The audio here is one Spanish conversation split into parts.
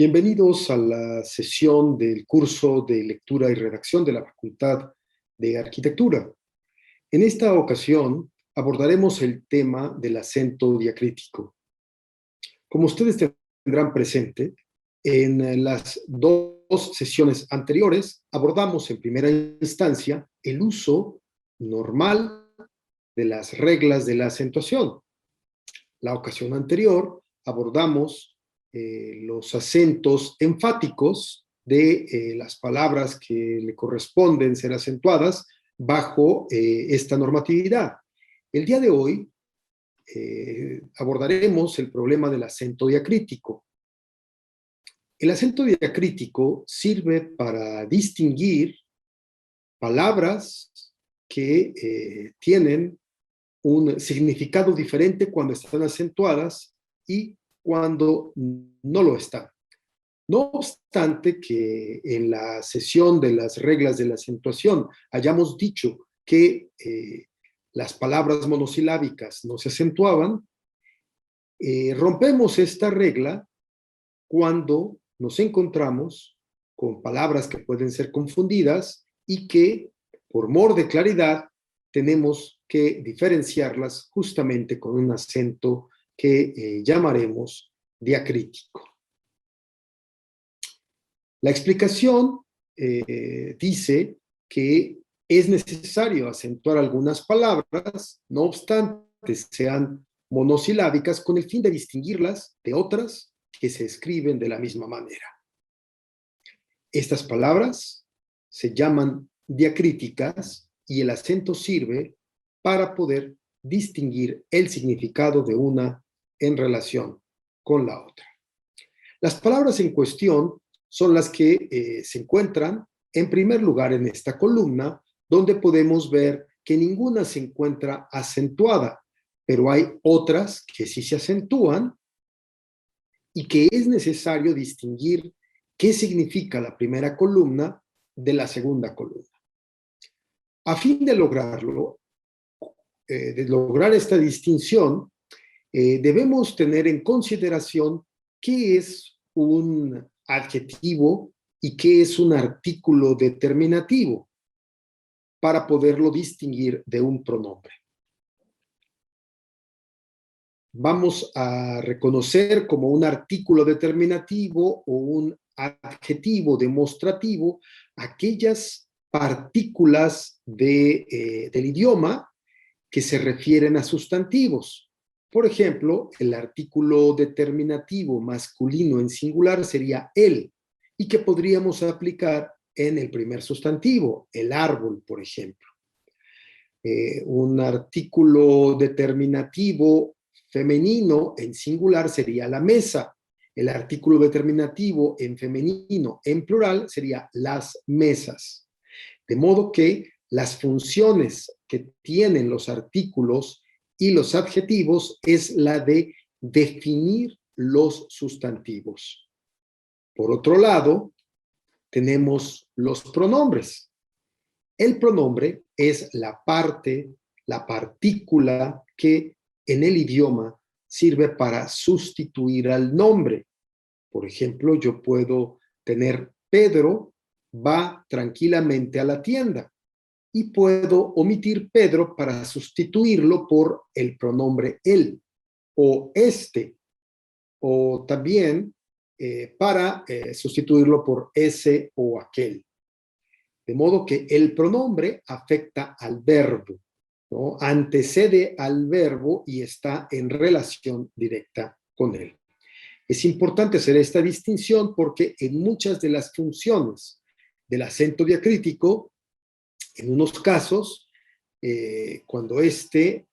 Bienvenidos a la sesión del curso de lectura y redacción de la Facultad de Arquitectura. En esta ocasión abordaremos el tema del acento diacrítico. Como ustedes tendrán presente, en las dos sesiones anteriores abordamos en primera instancia el uso normal de las reglas de la acentuación. La ocasión anterior abordamos los acentos enfáticos de las palabras que le corresponden ser acentuadas bajo esta normatividad. El día de hoy abordaremos el problema del acento diacrítico. El acento diacrítico sirve para distinguir palabras que tienen un significado diferente cuando están acentuadas y cuando no lo están. No obstante que en la sesión de las reglas de la acentuación hayamos dicho que las palabras monosilábicas no se acentuaban, rompemos esta regla cuando nos encontramos con palabras que pueden ser confundidas y que, por mor de claridad, tenemos que diferenciarlas justamente con un acento que llamaremos diacrítico. La explicación dice que es necesario acentuar algunas palabras, no obstante sean monosilábicas, con el fin de distinguirlas de otras que se escriben de la misma manera. Estas palabras se llaman diacríticas y el acento sirve para poder distinguir el significado de una en relación con la otra. Las palabras en cuestión son las que se encuentran en primer lugar en esta columna, donde podemos ver que ninguna se encuentra acentuada, pero hay otras que sí se acentúan y que es necesario distinguir qué significa la primera columna de la segunda columna. A fin de lograrlo, de lograr esta distinción, debemos tener en consideración qué es un adjetivo y qué es un artículo determinativo para poderlo distinguir de un pronombre. Vamos a reconocer como un artículo determinativo o un adjetivo demostrativo aquellas partículas del idioma que se refieren a sustantivos. Por ejemplo, el artículo determinativo masculino en singular sería el, y que podríamos aplicar en el primer sustantivo, el árbol, por ejemplo. Un artículo determinativo femenino en singular sería la mesa. El artículo determinativo en femenino en plural sería las mesas. De modo que las funciones que tienen los artículos y los adjetivos es la de definir los sustantivos. Por otro lado, tenemos los pronombres. El pronombre es la parte, la partícula que en el idioma sirve para sustituir al nombre. Por ejemplo, yo puedo tener Pedro va tranquilamente a la tienda y puedo omitir Pedro para sustituirlo por el pronombre él o este, o también para sustituirlo por ese o aquel. De modo que el pronombre afecta al verbo, ¿no? Antecede al verbo y está en relación directa con él. Es importante hacer esta distinción porque en muchas de las funciones del acento diacrítico, en unos casos, cuando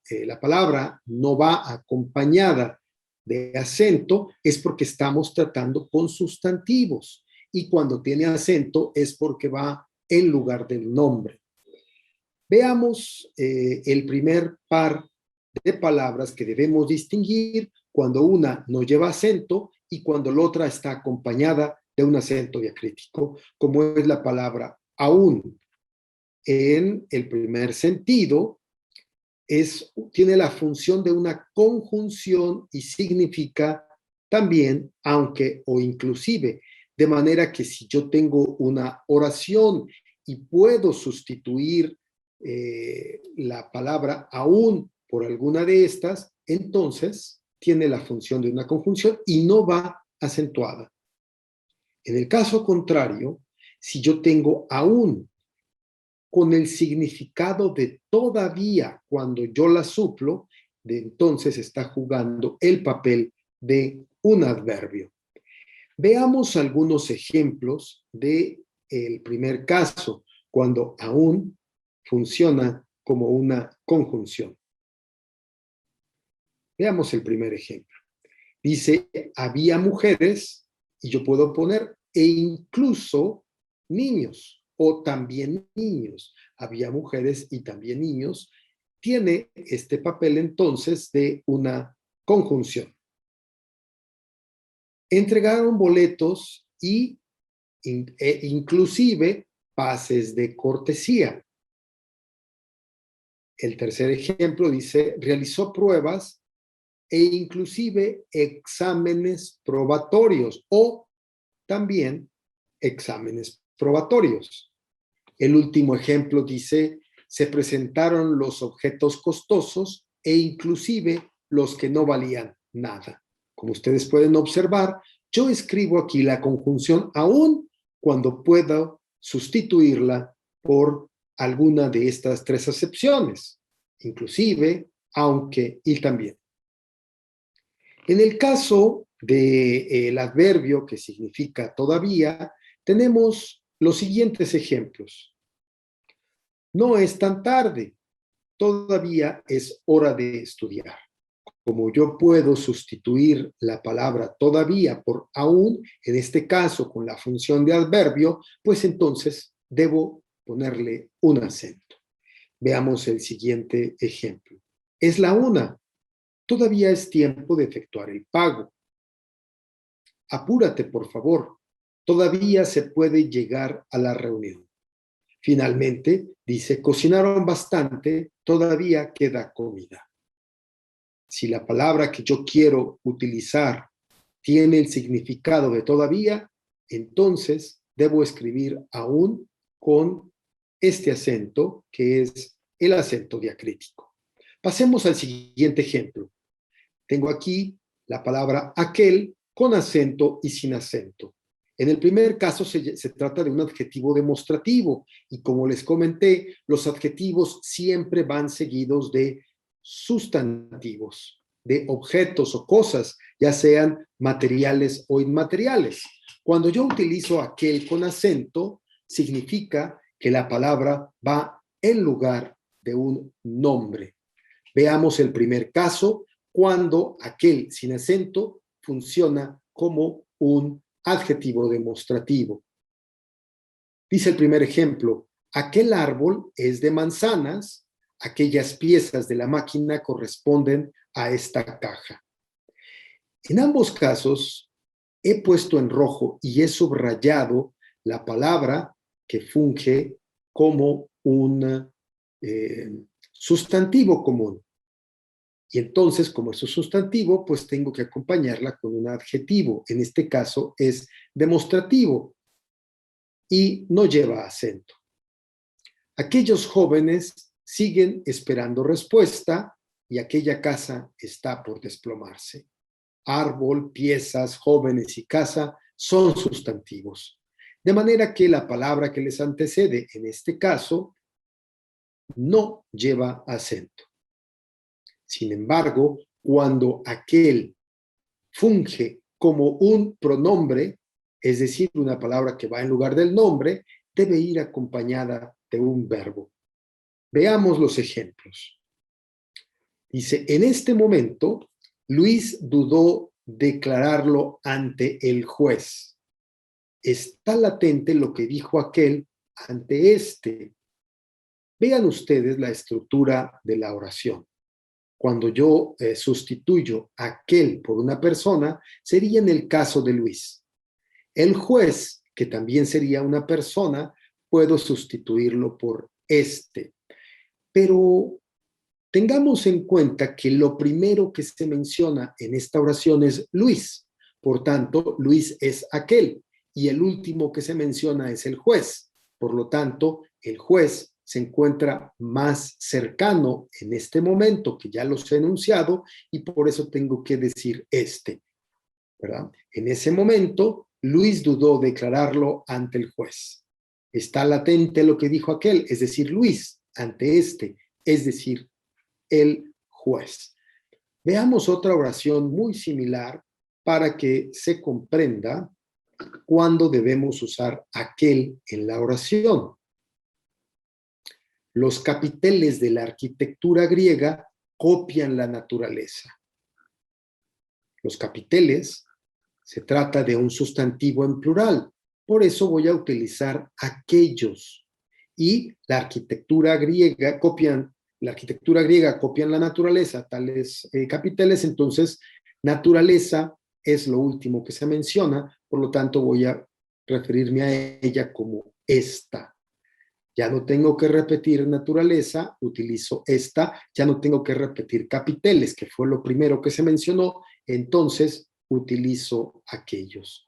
la palabra no va acompañada de acento, es porque estamos tratando con sustantivos, y cuando tiene acento es porque va en lugar del nombre. Veamos el primer par de palabras que debemos distinguir cuando una no lleva acento y cuando la otra está acompañada de un acento diacrítico, como es la palabra aún. En el primer sentido, tiene la función de una conjunción y significa también, aunque o inclusive, de manera que si yo tengo una oración y puedo sustituir la palabra aún por alguna de estas, entonces tiene la función de una conjunción y no va acentuada. En el caso contrario, si yo tengo aún con el significado de todavía cuando yo la suplo, de entonces está jugando el papel de un adverbio. Veamos algunos ejemplos del primer caso, cuando aún funciona como una conjunción. Veamos el primer ejemplo. Dice, había mujeres, y yo puedo poner, e incluso niños, o también niños. Había mujeres y también niños. Tiene este papel entonces de una conjunción. Entregaron boletos e inclusive pases de cortesía. El tercer ejemplo dice, realizó pruebas e inclusive exámenes probatorios o también exámenes probatorios. El último ejemplo dice, se presentaron los objetos costosos e inclusive los que no valían nada. Como ustedes pueden observar, yo escribo aquí la conjunción aún cuando puedo sustituirla por alguna de estas tres acepciones, inclusive, aunque y también. En el caso del adverbio que significa todavía, tenemos los siguientes ejemplos. No es tan tarde, todavía es hora de estudiar. Como yo puedo sustituir la palabra todavía por aún, en este caso con la función de adverbio, pues entonces debo ponerle un acento. Veamos el siguiente ejemplo. Es la una. Todavía es tiempo de efectuar el pago. Apúrate, por favor. Todavía se puede llegar a la reunión. Finalmente, dice, cocinaron bastante, todavía queda comida. Si la palabra que yo quiero utilizar tiene el significado de todavía, entonces debo escribir aún con este acento, que es el acento diacrítico. Pasemos al siguiente ejemplo. Tengo aquí la palabra aquel con acento y sin acento. En el primer caso se trata de un adjetivo demostrativo y como les comenté, los adjetivos siempre van seguidos de sustantivos, de objetos o cosas, ya sean materiales o inmateriales. Cuando yo utilizo aquel con acento, significa que la palabra va en lugar de un nombre. Veamos el primer caso, cuando aquel sin acento funciona como un adjetivo demostrativo. Dice el primer ejemplo, aquel árbol es de manzanas, aquellas piezas de la máquina corresponden a esta caja. En ambos casos, he puesto en rojo y he subrayado la palabra que funge como un sustantivo común. Y entonces, como es un sustantivo, pues tengo que acompañarla con un adjetivo. En este caso es demostrativo y no lleva acento. Aquellos jóvenes siguen esperando respuesta y aquella casa está por desplomarse. Árbol, piezas, jóvenes y casa son sustantivos. De manera que la palabra que les antecede en este caso no lleva acento. Sin embargo, cuando aquel funge como un pronombre, es decir, una palabra que va en lugar del nombre, debe ir acompañada de un verbo. Veamos los ejemplos. Dice, en este momento, Luis dudó declararlo ante el juez. Está latente lo que dijo aquel ante este. Vean ustedes la estructura de la oración. Cuando yo sustituyo aquel por una persona, sería en el caso de Luis. El juez, que también sería una persona, puedo sustituirlo por este. Pero tengamos en cuenta que lo primero que se menciona en esta oración es Luis. Por tanto, Luis es aquel. Y el último que se menciona es el juez. Por lo tanto, el juez se encuentra más cercano en este momento, que ya los he enunciado, y por eso tengo que decir este, ¿verdad? En ese momento, Luis dudó declararlo ante el juez. Está latente lo que dijo aquel, es decir, Luis, ante este, es decir, el juez. Veamos otra oración muy similar para que se comprenda cuándo debemos usar aquel en la oración. Los capiteles de la arquitectura griega copian la naturaleza. Los capiteles se trata de un sustantivo en plural, por eso voy a utilizar aquellos. Y la arquitectura griega copian la naturaleza, tales capiteles, entonces naturaleza es lo último que se menciona, por lo tanto voy a referirme a ella como esta. Ya no tengo que repetir naturaleza, utilizo esta, ya no tengo que repetir capiteles, que fue lo primero que se mencionó, entonces utilizo aquellos.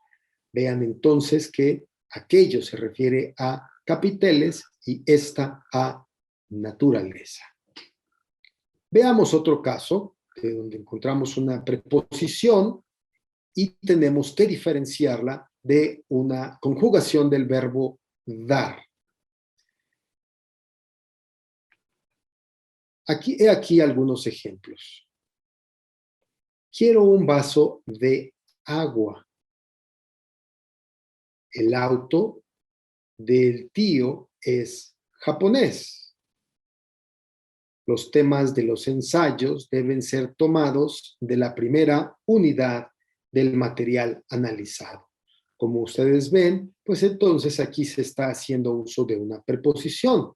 Vean entonces que aquello se refiere a capiteles y esta a naturaleza. Veamos otro caso de donde encontramos una preposición y tenemos que diferenciarla de una conjugación del verbo dar. He aquí algunos ejemplos. Quiero un vaso de agua. El auto del tío es japonés. Los temas de los ensayos deben ser tomados de la primera unidad del material analizado. Como ustedes ven, pues entonces aquí se está haciendo uso de una preposición.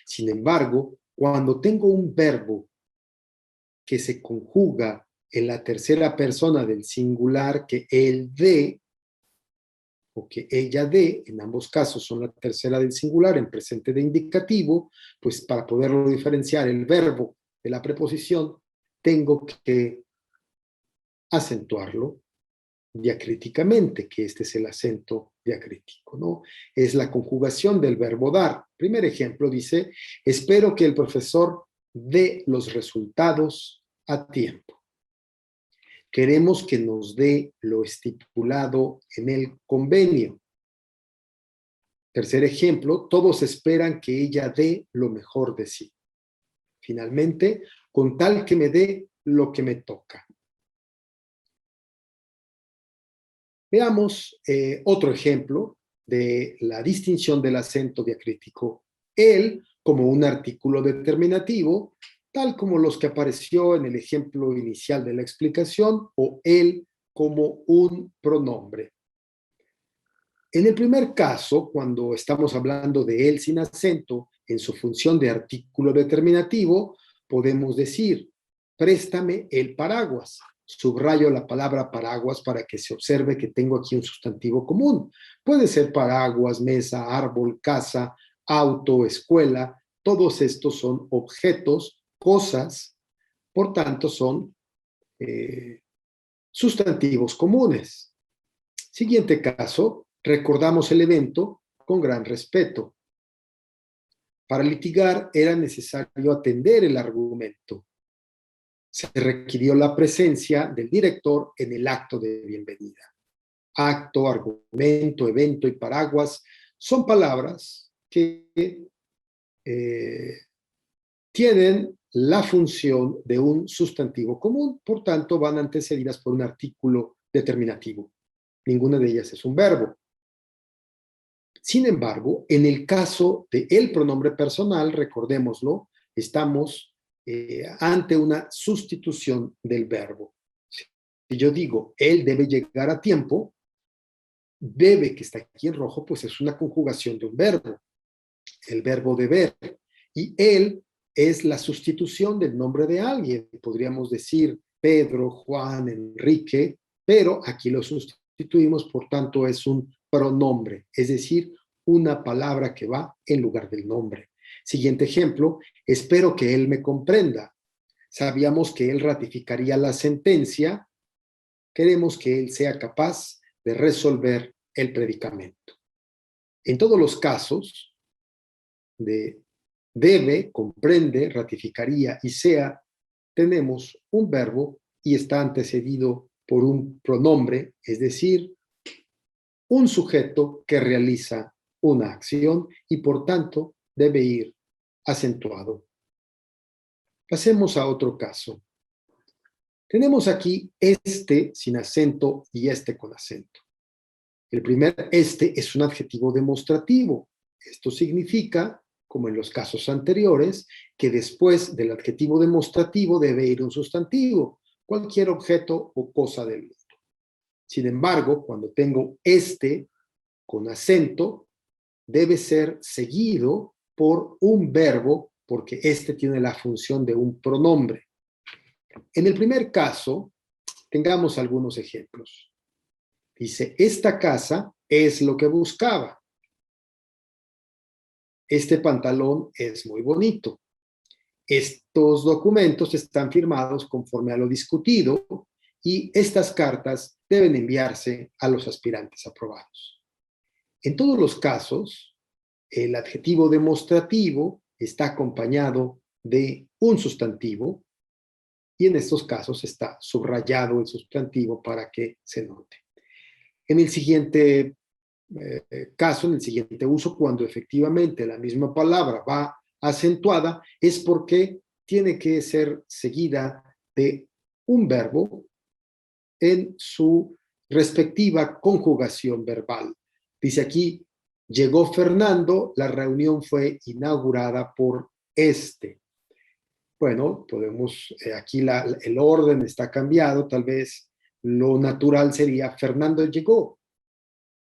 Sin embargo, cuando tengo un verbo que se conjuga en la tercera persona del singular, que él dé o que ella dé, en ambos casos son la tercera del singular en presente de indicativo, pues para poderlo diferenciar el verbo de la preposición, tengo que acentuarlo diacríticamente, que este es el acento diacrítico, ¿no? Es la conjugación del verbo dar. Primer ejemplo dice, espero que el profesor dé los resultados a tiempo. Queremos que nos dé lo estipulado en el convenio. Tercer ejemplo, todos esperan que ella dé lo mejor de sí. Finalmente, con tal que me dé lo que me toca. Veamos otro ejemplo de la distinción del acento diacrítico. Él como un artículo determinativo, tal como los que apareció en el ejemplo inicial de la explicación, o él como un pronombre. En el primer caso, cuando estamos hablando de él sin acento, en su función de artículo determinativo, podemos decir, préstame el paraguas. Subrayo la palabra paraguas para que se observe que tengo aquí un sustantivo común. Puede ser paraguas, mesa, árbol, casa, auto, escuela. Todos estos son objetos, cosas, por tanto son sustantivos comunes. Siguiente caso, recordamos el evento con gran respeto. Para litigar era necesario atender el argumento. Se requirió la presencia del director en el acto de bienvenida. Acto, argumento, evento y paraguas son palabras que tienen la función de un sustantivo común, por tanto van antecedidas por un artículo determinativo. Ninguna de ellas es un verbo. Sin embargo, en el caso de el pronombre personal, recordémoslo, estamos ante una sustitución del verbo. Si yo digo, él debe llegar a tiempo, debe, que está aquí en rojo, pues es una conjugación de un verbo, el verbo deber. Y él es la sustitución del nombre de alguien. Podríamos decir Pedro, Juan, Enrique, pero aquí lo sustituimos, por tanto es un pronombre, es decir, una palabra que va en lugar del nombre. Siguiente ejemplo, espero que él me comprenda. Sabíamos que él ratificaría la sentencia queremos que él sea capaz de resolver el predicamento. En todos los casos de debe, comprende, ratificaría y sea, tenemos un verbo y está antecedido por un pronombre, es decir, un sujeto que realiza una acción y por tanto debe ir acentuado. Pasemos a otro caso. Tenemos aquí este sin acento y este con acento. El primer este es un adjetivo demostrativo. Esto significa, como en los casos anteriores, que después del adjetivo demostrativo debe ir un sustantivo, cualquier objeto o cosa del mundo. Sin embargo, cuando tengo este con acento, debe ser seguido por un verbo porque este tiene la función de un pronombre. En el primer caso, tengamos algunos ejemplos. Dice, esta casa es lo que buscaba. Este pantalón es muy bonito. Estos documentos están firmados conforme a lo discutido y estas cartas deben enviarse a los aspirantes aprobados. En todos los casos, el adjetivo demostrativo está acompañado de un sustantivo y en estos casos está subrayado el sustantivo para que se note. En el siguiente caso, en el siguiente uso, cuando efectivamente la misma palabra va acentuada, es porque tiene que ser seguida de un verbo en su respectiva conjugación verbal. Dice aquí, llegó Fernando, la reunión fue inaugurada por este. Bueno, podemos, aquí el orden está cambiado, tal vez lo natural sería Fernando llegó,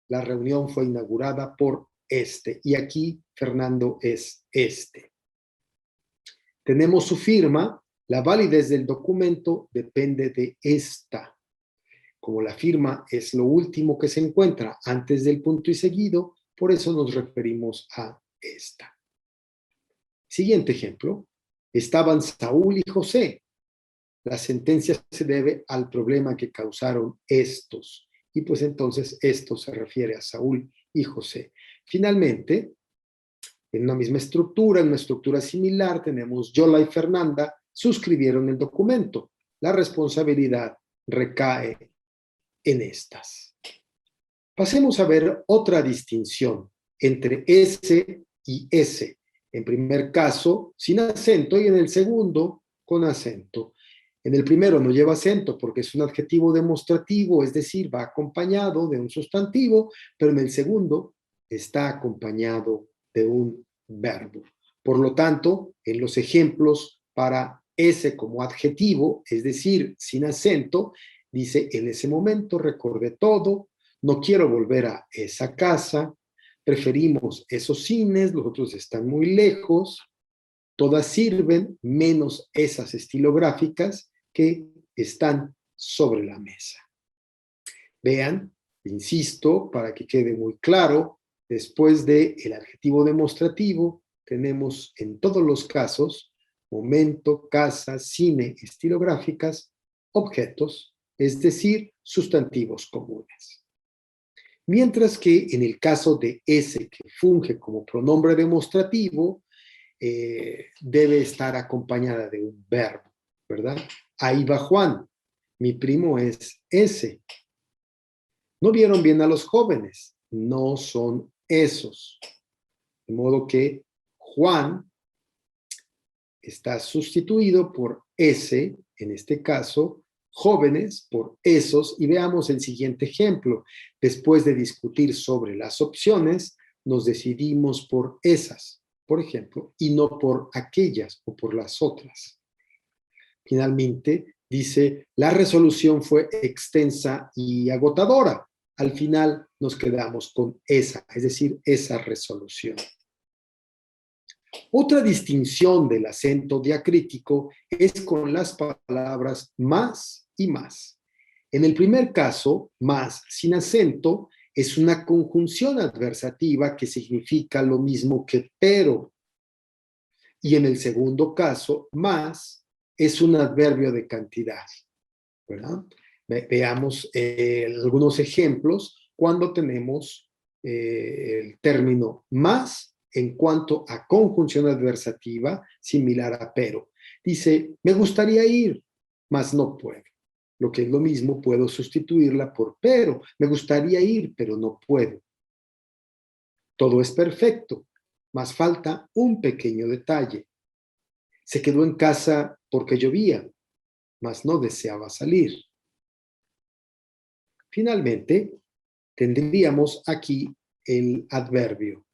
la reunión fue inaugurada por este, y aquí Fernando es este. Tenemos su firma, la validez del documento depende de esta. Como la firma es lo último que se encuentra antes del punto y seguido, por eso nos referimos a esta. Siguiente ejemplo. Estaban Saúl y José. La sentencia se debe al problema que causaron estos. Y pues entonces esto se refiere a Saúl y José. Finalmente, en una misma estructura, en una estructura similar, tenemos Yola y Fernanda suscribieron el documento. La responsabilidad recae en estas. Pasemos a ver otra distinción entre ese y ese. En primer caso, sin acento y en el segundo, con acento. En el primero no lleva acento porque es un adjetivo demostrativo, es decir, va acompañado de un sustantivo, pero en el segundo está acompañado de un verbo. Por lo tanto, en los ejemplos para ese como adjetivo, es decir, sin acento, dice, en ese momento recordé todo, no quiero volver a esa casa, preferimos esos cines, los otros están muy lejos, todas sirven menos esas estilográficas que están sobre la mesa. Vean, insisto, para que quede muy claro, después del adjetivo demostrativo, tenemos en todos los casos momento, casa, cine, estilográficas, objetos, es decir, sustantivos comunes. Mientras que en el caso de ese que funge como pronombre demostrativo, debe estar acompañada de un verbo, ¿verdad? Ahí va Juan, mi primo es ese. No vieron bien a los jóvenes, no son esos. De modo que Juan está sustituido por ese, en este caso, jóvenes por esos, y veamos el siguiente ejemplo. Después de discutir sobre las opciones, nos decidimos por esas, por ejemplo, y no por aquellas o por las otras. Finalmente, dice, la resolución fue extensa y agotadora. Al final nos quedamos con esa, es decir, esa resolución. Otra distinción del acento diacrítico es con las palabras más y más. En el primer caso, más sin acento es una conjunción adversativa que significa lo mismo que pero. Y en el segundo caso, más es un adverbio de cantidad, ¿verdad? Veamos algunos ejemplos cuando tenemos el término más en cuanto a conjunción adversativa similar a pero. Dice, me gustaría ir, mas no puedo. Lo que es lo mismo, puedo sustituirla por pero. Me gustaría ir, pero no puedo. Todo es perfecto, mas falta un pequeño detalle. Se quedó en casa porque llovía, mas no deseaba salir. Finalmente, tendríamos aquí el adverbio.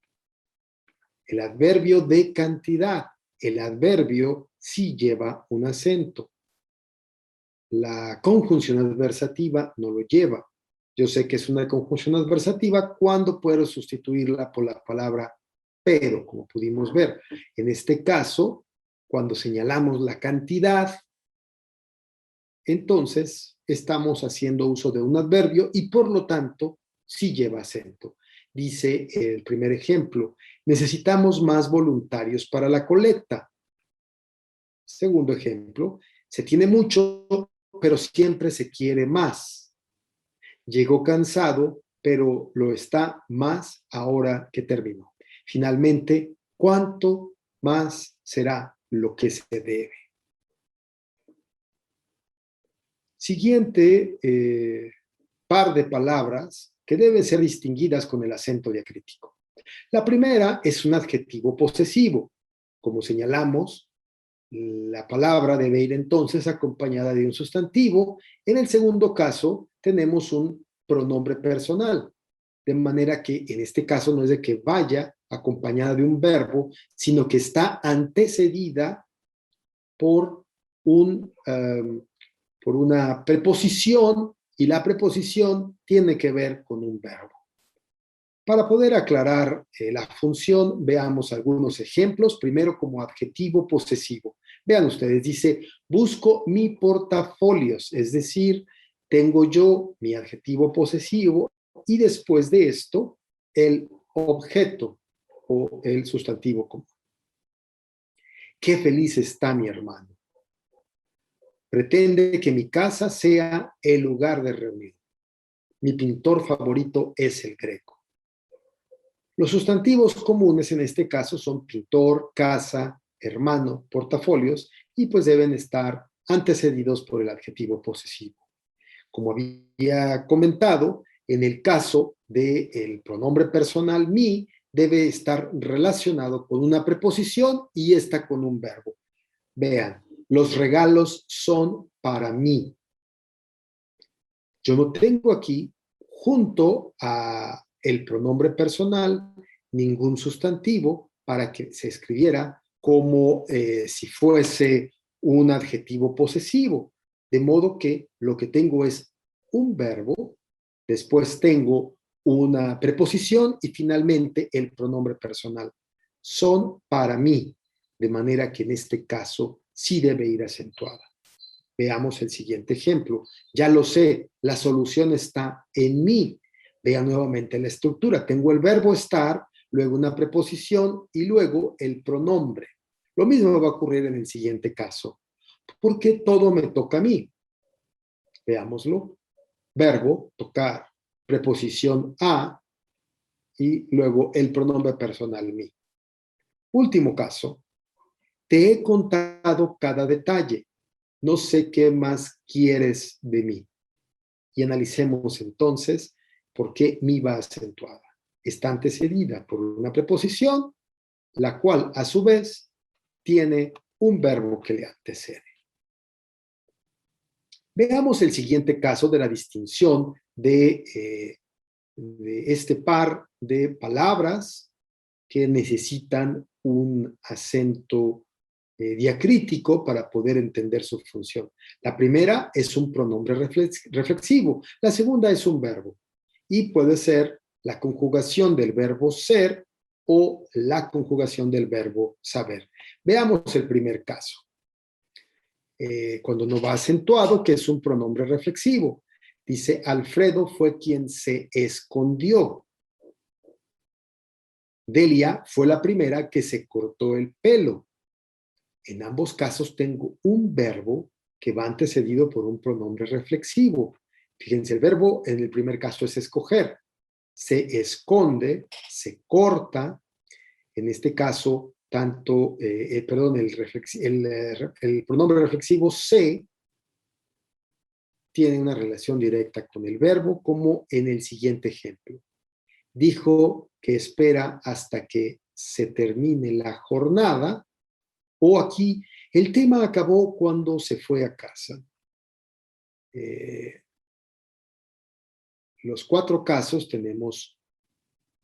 El adverbio de cantidad. El adverbio sí lleva un acento. La conjunción adversativa no lo lleva. Yo sé que es una conjunción adversativa cuando puedo sustituirla por la palabra pero, como pudimos ver. En este caso, cuando señalamos la cantidad, entonces estamos haciendo uso de un adverbio y por lo tanto sí lleva acento. Dice el primer ejemplo, necesitamos más voluntarios para la colecta. Segundo ejemplo, se tiene mucho, pero siempre se quiere más. Llegó cansado, pero lo está más ahora que terminó. Finalmente, ¿cuánto más será lo que se debe? Siguiente par de palabras que deben ser distinguidas con el acento diacrítico. La primera es un adjetivo posesivo. Como señalamos, la palabra debe ir entonces acompañada de un sustantivo. En el segundo caso, tenemos un pronombre personal, de manera que en este caso no es de que vaya acompañada de un verbo, sino que está antecedida por por una preposición y la preposición tiene que ver con un verbo. Para poder aclarar la función, veamos algunos ejemplos, primero como adjetivo posesivo. Vean ustedes, dice, busco mi portafolios, es decir, tengo yo mi adjetivo posesivo y después de esto, el objeto o el sustantivo común. Qué feliz está mi hermano. Pretende que mi casa sea el lugar de reunión. Mi pintor favorito es el Greco. Los sustantivos comunes en este caso son pintor, casa, hermano, portafolios y pues deben estar antecedidos por el adjetivo posesivo. Como había comentado, en el caso del pronombre personal mi, debe estar relacionado con una preposición y esta con un verbo. Vean, los regalos son para mí. Yo no tengo aquí, junto a el pronombre personal, ningún sustantivo para que se escribiera como si fuese un adjetivo posesivo. De modo que lo que tengo es un verbo, después tengo una preposición y finalmente el pronombre personal. Son para mí, de manera que en este caso sí debe ir acentuada. Veamos el siguiente ejemplo. Ya lo sé, la solución está en mí. Vean nuevamente la estructura. Tengo el verbo estar, luego una preposición y luego el pronombre. Lo mismo va a ocurrir en el siguiente caso. ¿Por qué todo me toca a mí? Veámoslo. Verbo, tocar, preposición a y luego el pronombre personal mí. Último caso. Te he contado cada detalle. No sé qué más quieres de mí. Y analicemos entonces por qué mi va acentuada. Está antecedida por una preposición, la cual a su vez tiene un verbo que le antecede. Veamos el siguiente caso de la distinción de este par de palabras que necesitan un acento diacrítico para poder entender su función. La primera es un pronombre reflexivo, la segunda es un verbo y puede ser la conjugación del verbo ser o la conjugación del verbo saber. Veamos el primer caso. Cuando no va acentuado, que es un pronombre reflexivo. Dice, Alfredo fue quien se escondió. Delia fue la primera que se cortó el pelo. En ambos casos tengo un verbo que va antecedido por un pronombre reflexivo. Fíjense, el verbo en el primer caso es escoger. Se esconde, se corta. En este caso, tanto, el pronombre reflexivo se tiene una relación directa con el verbo, como en el siguiente ejemplo. Dijo que espera hasta que se termine la jornada, o aquí, el tema acabó cuando se fue a casa. Los 4 casos tenemos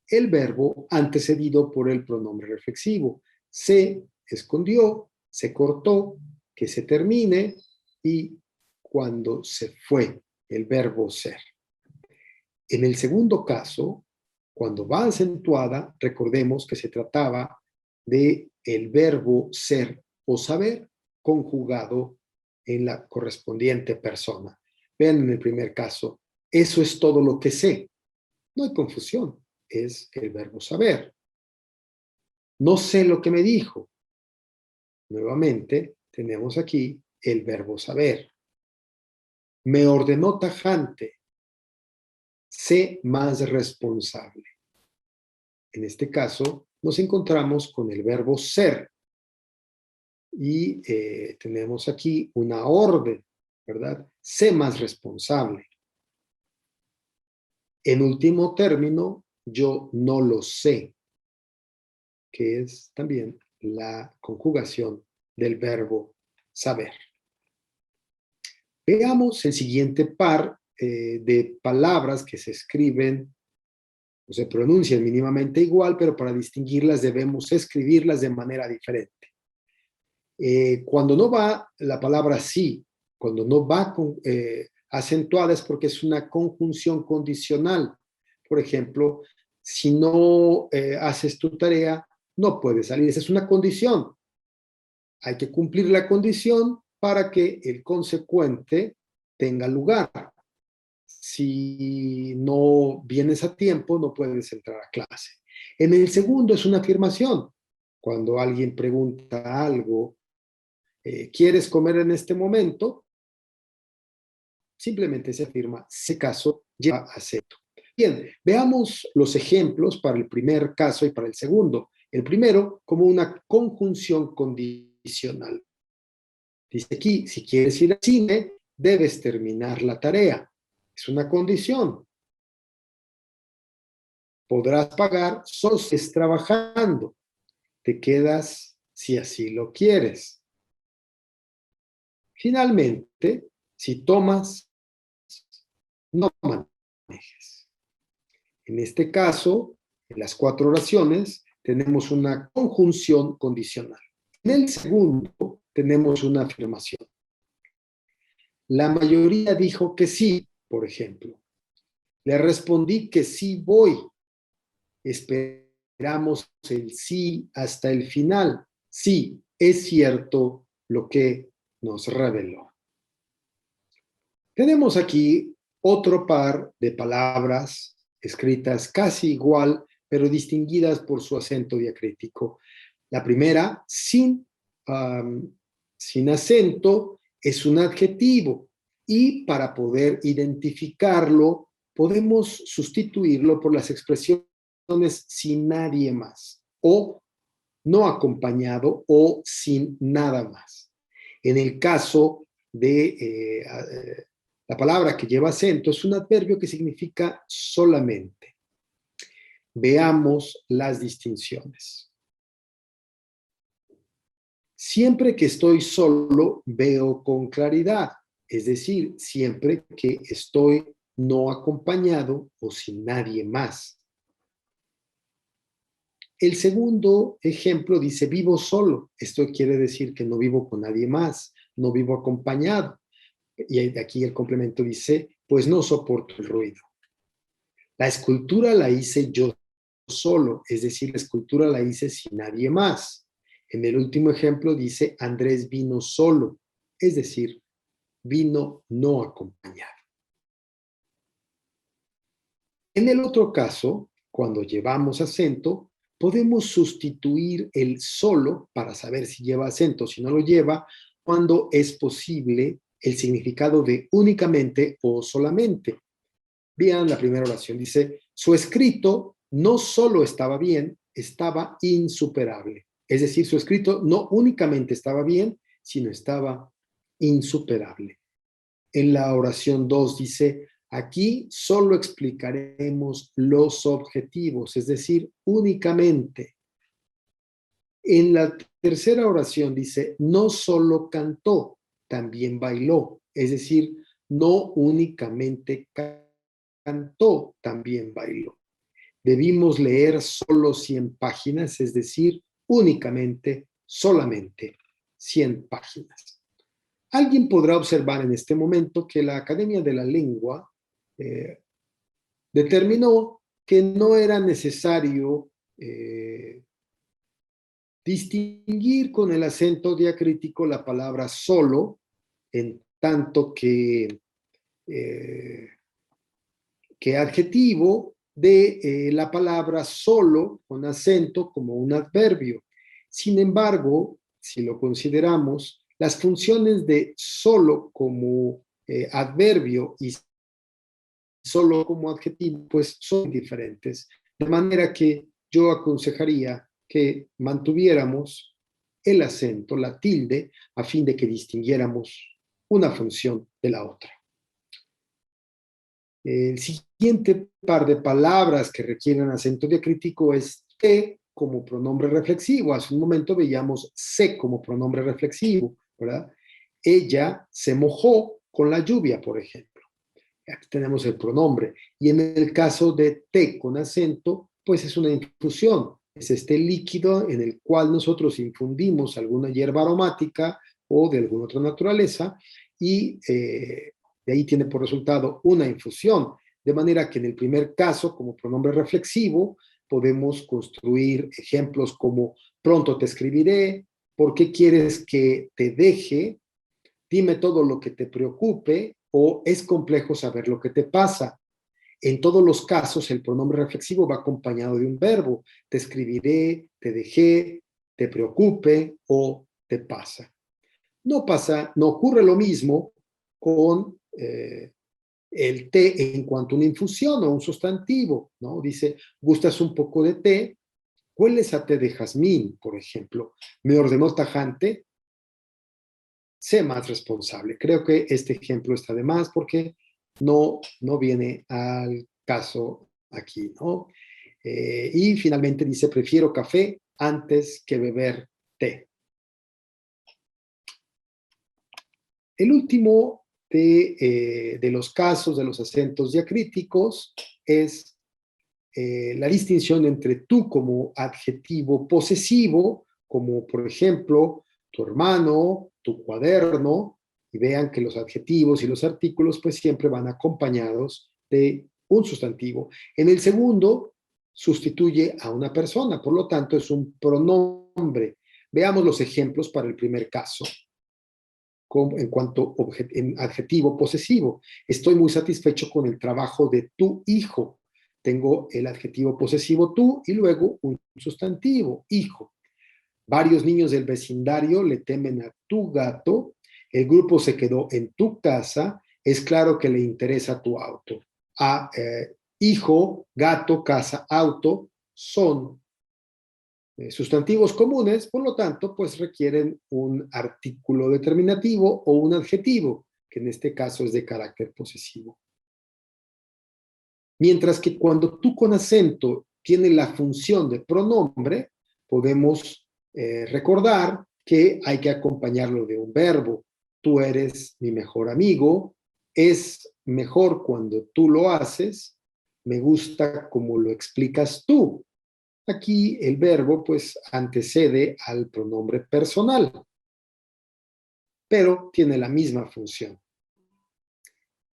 el verbo antecedido por el pronombre reflexivo. Se escondió, se cortó, que se termine y cuando se fue, el verbo ser. En el segundo caso, cuando va acentuada, recordemos que se trataba de el verbo ser o saber conjugado en la correspondiente persona. Vean en el primer caso, eso es todo lo que sé. No hay confusión, es el verbo saber. No sé lo que me dijo. Nuevamente, tenemos aquí el verbo saber. Me ordenó tajante. Sé más responsable. En este caso, nos encontramos con el verbo ser. Y tenemos aquí una orden, ¿verdad? Sé más responsable. En último término, yo no lo sé, que es también la conjugación del verbo saber. Veamos el siguiente par de palabras que se escriben o se pronuncian mínimamente igual, pero para distinguirlas debemos escribirlas de manera diferente. Cuando no va la palabra sí, cuando no va acentuada es porque es una conjunción condicional. Por ejemplo, si no haces tu tarea, no puedes salir. Esa es una condición. Hay que cumplir la condición para que el consecuente tenga lugar. Si no vienes a tiempo, no puedes entrar a clase. En el segundo es una afirmación. Cuando alguien pregunta algo, ¿quieres comer en este momento? Simplemente se afirma, ese caso lleva acento. Bien, veamos los ejemplos para el primer caso y para el segundo. El primero, como una conjunción condicional. Dice aquí, si quieres ir al cine, debes terminar la tarea. Es una condición. Podrás pagar solo si estés trabajando. Te quedas si así lo quieres. Finalmente, si tomas, no manejes. En este caso, en las 4 oraciones, tenemos una conjunción condicional. En el segundo, tenemos una afirmación. La mayoría dijo que sí, por ejemplo. Le respondí que sí voy. Esperamos el sí hasta el final. Sí, es cierto lo que nos reveló. Tenemos aquí otro par de palabras escritas casi igual, pero distinguidas por su acento diacrítico. La primera, sin acento, es un adjetivo y para poder identificarlo podemos sustituirlo por las expresiones sin nadie más o no acompañado o sin nada más. En el caso de la palabra que lleva acento, es un adverbio que significa solamente. Veamos las distinciones. Siempre que estoy solo, veo con claridad. Es decir, siempre que estoy no acompañado o sin nadie más. El segundo ejemplo dice vivo solo. Esto quiere decir que no vivo con nadie más, no vivo acompañado. Y aquí el complemento dice, pues no soporto el ruido. La escultura la hice yo solo, es decir, la escultura la hice sin nadie más. En el último ejemplo dice, Andrés vino solo, es decir, vino no acompañado. En el otro caso, cuando llevamos acento, podemos sustituir el solo para saber si lleva acento, si no lo lleva, cuando es posible el significado de únicamente o solamente. Vean la primera oración, dice, su escrito no solo estaba bien, estaba insuperable. Es decir, su escrito no únicamente estaba bien, sino estaba insuperable. En la oración 2 dice, aquí solo explicaremos los objetivos, es decir, únicamente. En la tercera oración dice, no solo cantó, también bailó, es decir, no únicamente cantó, también bailó. Debimos leer solo 100 páginas, es decir, únicamente, solamente 100 páginas. Alguien podrá observar en este momento que la Academia de la Lengua determinó que no era necesario distinguir con el acento diacrítico la palabra solo, en tanto que adjetivo de la palabra solo con acento como un adverbio. Sin embargo, si lo consideramos, las funciones de solo como adverbio y solo como adjetivo, pues son diferentes. De manera que yo aconsejaría que mantuviéramos el acento, la tilde, a fin de que distinguiéramos una función de la otra. El siguiente par de palabras que requieren acento diacrítico es te como pronombre reflexivo. Hace un momento veíamos se como pronombre reflexivo, ¿verdad? Ella se mojó con la lluvia, por ejemplo. Aquí tenemos el pronombre. Y en el caso de te con acento, pues es una infusión. Es este líquido en el cual nosotros infundimos alguna hierba aromática o de alguna otra naturaleza y de ahí tiene por resultado una infusión. De manera que en el primer caso, como pronombre reflexivo, podemos construir ejemplos como pronto te escribiré, ¿por qué quieres que te deje? Dime todo lo que te preocupe o es complejo saber lo que te pasa. En todos los casos, el pronombre reflexivo va acompañado de un verbo. Te escribiré, te dejé, te preocupe o te pasa. No ocurre lo mismo con el té en cuanto a una infusión o un sustantivo, ¿no? Dice, ¿gustas un poco de té? Hueles a té de jazmín, por ejemplo. Me ordenó tajante, sé más responsable. Creo que este ejemplo está de más porque no viene al caso aquí, ¿no? Y finalmente dice, prefiero café antes que beber té. El último de los casos de los acentos diacríticos es la distinción entre tú como adjetivo posesivo, como por ejemplo tu hermano, tu cuaderno, y vean que los adjetivos y los artículos pues siempre van acompañados de un sustantivo. En el segundo sustituye a una persona, por lo tanto es un pronombre. Veamos los ejemplos para el primer caso. En cuanto en adjetivo posesivo, estoy muy satisfecho con el trabajo de tu hijo. Tengo el adjetivo posesivo tú y luego un sustantivo, hijo. Varios niños del vecindario le temen a tu gato. El grupo se quedó en tu casa. Es claro que le interesa tu auto. Hijo, gato, casa, auto son sustantivos comunes, por lo tanto, pues requieren un artículo determinativo o un adjetivo, que en este caso es de carácter posesivo. Mientras que cuando tú con acento tiene la función de pronombre, podemos recordar que hay que acompañarlo de un verbo. Tú eres mi mejor amigo, es mejor cuando tú lo haces, me gusta como lo explicas tú. Aquí el verbo pues antecede al pronombre personal, pero tiene la misma función.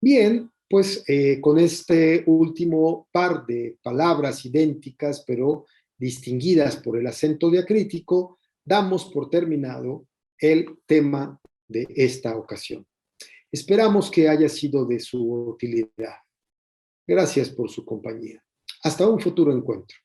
Bien, pues con este último par de palabras idénticas, pero distinguidas por el acento diacrítico, damos por terminado el tema de esta ocasión. Esperamos que haya sido de su utilidad. Gracias por su compañía. Hasta un futuro encuentro.